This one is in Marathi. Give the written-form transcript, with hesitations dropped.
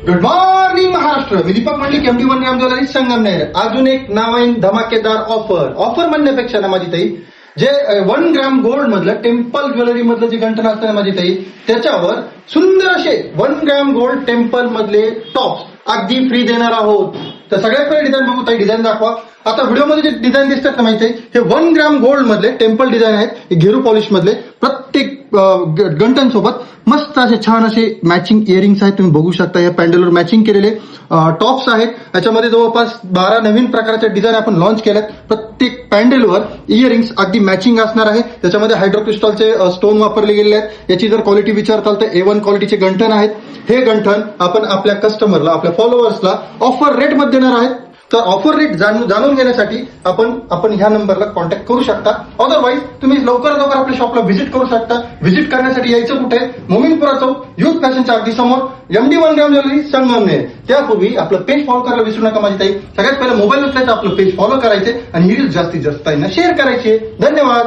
Good morning Maharashtra. मी Deepak Mandlik, MD1 gram jewellery Sangamner. अजून एक नवीन धमाकेदार ऑफर म्हणण्यापेक्षा ना माझी ताई, जे 1 ग्राम गोल्ड मधलं टेम्पल ज्वेलरी मधलं जे गंठन असतं ना माझी ताई, त्याच्यावर सुंदर असे 1 ग्राम गोल्ड टेम्पल मधले टॉप्स अगदी फ्री देणार आहोत. तर सगळ्याकडे डिझाईन बघू ताई, डिझाईन दाखवा. आता व्हिडिओमध्ये जे डिझाईन दिसतात ना माहिती आहे, हे 1 ग्राम गोल्ड मधले टेम्पल डिझाईन आहेत. हे घेरू पॉलिश मधले. प्रत्येक गंठन सोबत मस्त असे छान असे मॅचिंग इयरिंग्स आहेत. तुम्ही बघू शकता या पॅन्डलवर मॅचिंग केलेले टॉप्स आहेत. याच्यामध्ये जवळपास 12 नवीन प्रकारच्या डिझाईन आपण लॉन्च केल्यात. प्रत्येक पॅन्डलवर इयरिंग्स अगदी मॅचिंग असणार आहे. त्याच्यामध्ये हायड्रोक्रिस्टलचे स्टोन वापरले गेलेले आहेत. याची जर क्वालिटी विचारताल तर A1 क्वालिटीचे गंठन आहेत. हे गंठन आपण आपल्या कस्टमरला, आपल्या फॉलोअर्सला ऑफर रेट मध्ये देणार आहेत. तर ऑफर रेट जाणून घेण्यासाठी आपण ह्या नंबरला कॉन्टॅक्ट करू शकता. अदरवाईज तुम्ही लवकरात लवकर आपल्या शॉपला व्हिजिट करू शकता. व्हिजिट करण्यासाठी यायचं कुठे? मोमीनपुरा चौक, युथ फॅशनच्या अगदी समोर, MD1 ग्राम ज्वेलरी संगमनेर. त्यापूर्वी आपलं पेज फॉलो करायला विसरू नका माझी ताई. सगळ्यात पहिला मोबाईल उचलायचा, आपलं पेज फॉलो करायचे आणि ही रील जास्तीत जास्त ताईंना शेअर करायची. धन्यवाद.